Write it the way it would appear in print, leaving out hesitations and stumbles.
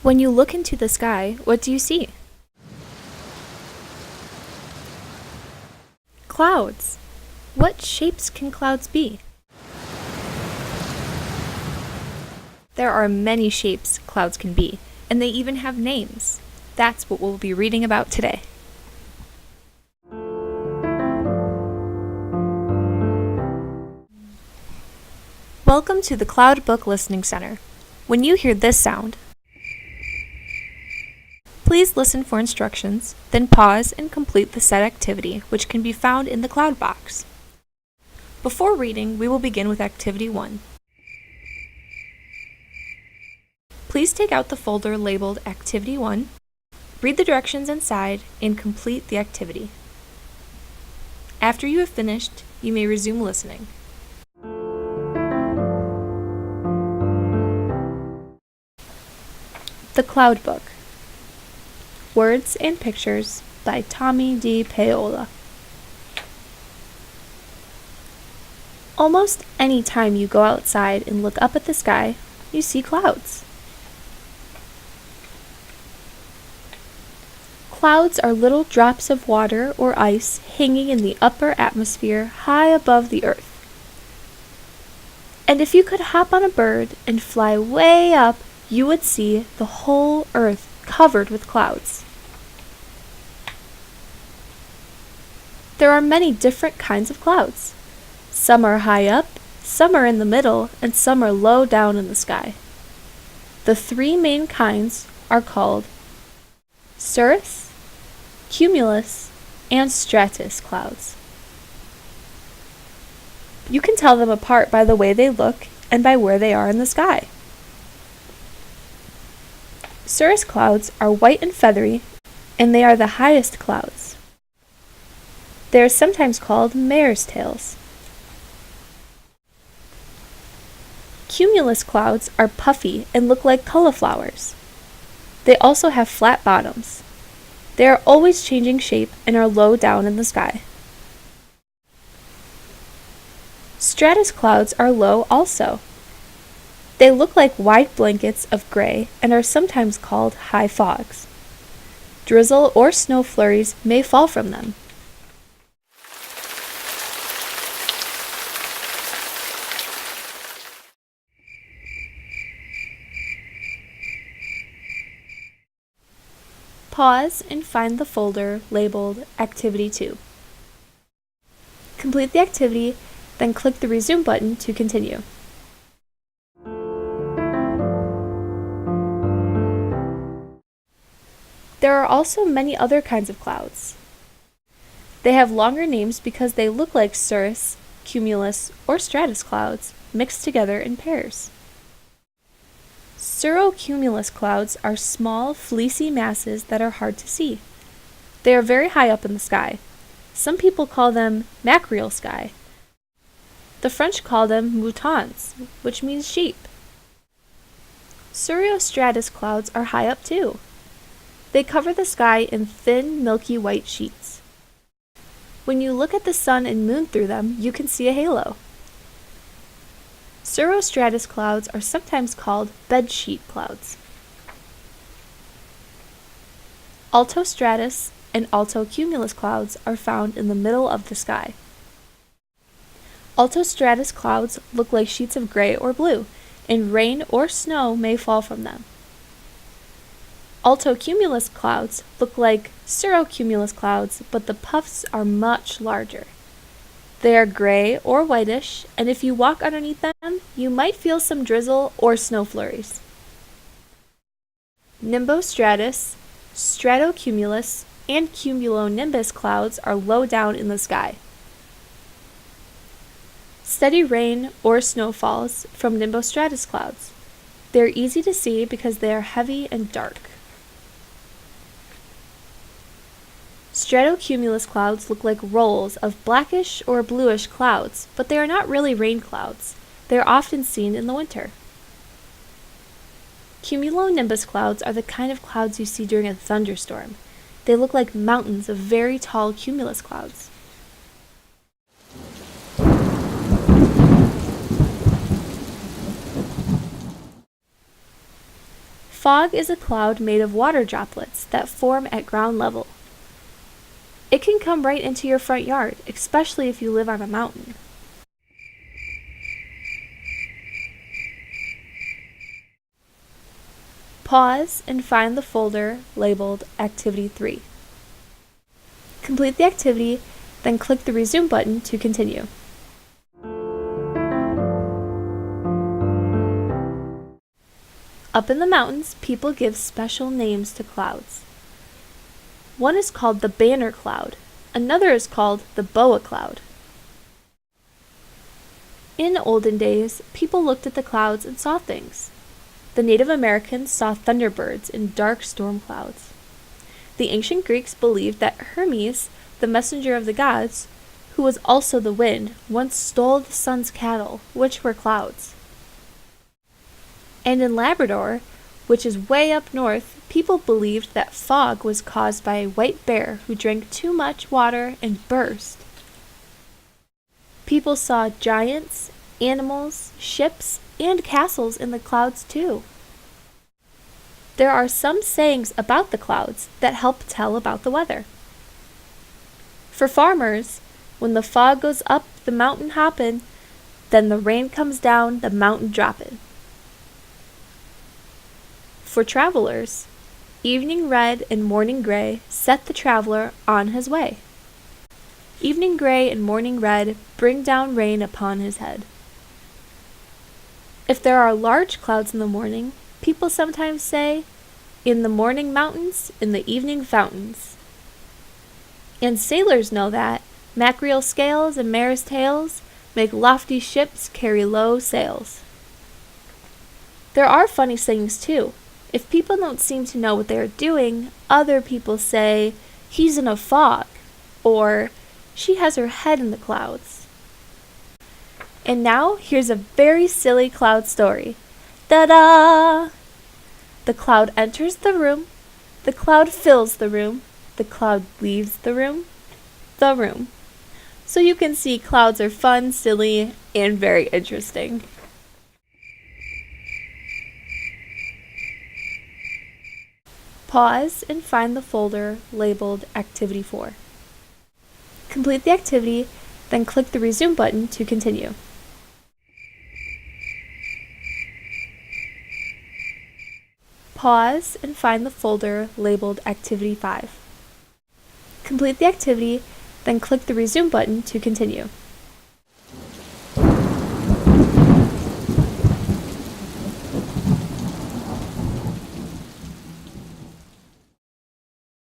When you look into the sky, what do you see? Clouds. What shapes can clouds be? There are many shapes clouds can be, and they even have names. That's what we'll be reading about today. Welcome to the Cloud Book Listening Center. When you hear this sound, please listen for instructions, then pause and complete the set activity, which can be found in the Cloud box. Before reading, we will begin with Activity 1. Please take out the folder labeled Activity 1, read the directions inside, and complete the activity. After you have finished, you may resume listening. The Cloud Book. Words and Pictures by Tommy D. Paola. Almost any time you go outside and look up at the sky, you see clouds. Clouds are little drops of water or ice hanging in the upper atmosphere high above the earth. And if you could hop on a bird and fly way up, you would see the whole earth covered with clouds. There are many different kinds of clouds. Some are high up, some are in the middle, and some are low down in the sky. The three main kinds are called cirrus, cumulus, and stratus clouds. You can tell them apart by the way they look and by where they are in the sky. Cirrus clouds are white and feathery, and they are the highest clouds. They are sometimes called mare's tails. Cumulus clouds are puffy and look like cauliflowers. They also have flat bottoms. They are always changing shape and are low down in the sky. Stratus clouds are low also. They look like wide blankets of gray and are sometimes called high fogs. Drizzle or snow flurries may fall from them. Pause and find the folder labeled Activity 2. Complete the activity, then click the Resume button to continue. There are also many other kinds of clouds. They have longer names because they look like cirrus, cumulus, or stratus clouds mixed together in pairs. Cirrocumulus clouds are small, fleecy masses that are hard to see. They are very high up in the sky. Some people call them mackerel sky. The French call them moutons, which means sheep. Cirrostratus clouds are high up too. They cover the sky in thin, milky white sheets. When you look at the sun and moon through them, you can see a halo. Cirrostratus clouds are sometimes called bedsheet clouds. Altostratus and altocumulus clouds are found in the middle of the sky. Altostratus clouds look like sheets of gray or blue, and rain or snow may fall from them. Altocumulus clouds look like cirrocumulus clouds, but the puffs are much larger. They are gray or whitish, and if you walk underneath them, you might feel some drizzle or snow flurries. Nimbostratus, stratocumulus, and cumulonimbus clouds are low down in the sky. Steady rain or snow falls from nimbostratus clouds. They are easy to see because they are heavy and dark. Stratocumulus clouds look like rolls of blackish or bluish clouds, but they are not really rain clouds. They are often seen in the winter. Cumulonimbus clouds are the kind of clouds you see during a thunderstorm. They look like mountains of very tall cumulus clouds. Fog is a cloud made of water droplets that form at ground level. It can come right into your front yard, especially if you live on a mountain. Pause and find the folder labeled Activity 3. Complete the activity, then click the Resume button to continue. Up in the mountains, people give special names to clouds. One is called the banner cloud, another is called the boa cloud. In olden days, people looked at the clouds and saw things. The Native Americans saw thunderbirds in dark storm clouds. The ancient Greeks believed that Hermes, the messenger of the gods, who was also the wind, once stole the sun's cattle, which were clouds. And in Labrador, which is way up north, people believed that fog was caused by a white bear who drank too much water and burst. People saw giants, animals, ships, and castles in the clouds too. There are some sayings about the clouds that help tell about the weather. For farmers, when the fog goes up the mountain hoppin', then the rain comes down the mountain droppin'. For travelers, evening red and morning gray set the traveler on his way. Evening gray and morning red bring down rain upon his head. If there are large clouds in the morning, people sometimes say, "In the morning mountains, in the evening fountains." And sailors know that mackerel scales and mare's tails make lofty ships carry low sails. There are funny sayings too. If people don't seem to know what they are doing, other people say, "He's in a fog," or "She has her head in the clouds." And now, here's a very silly cloud story. Ta-da! The cloud enters the room, the cloud fills the room, the cloud leaves the room. So you can see clouds are fun, silly, and very interesting. Pause and find the folder labeled Activity 4. Complete the activity, then click the Resume button to continue. Pause and find the folder labeled Activity 5. Complete the activity, then click the Resume button to continue.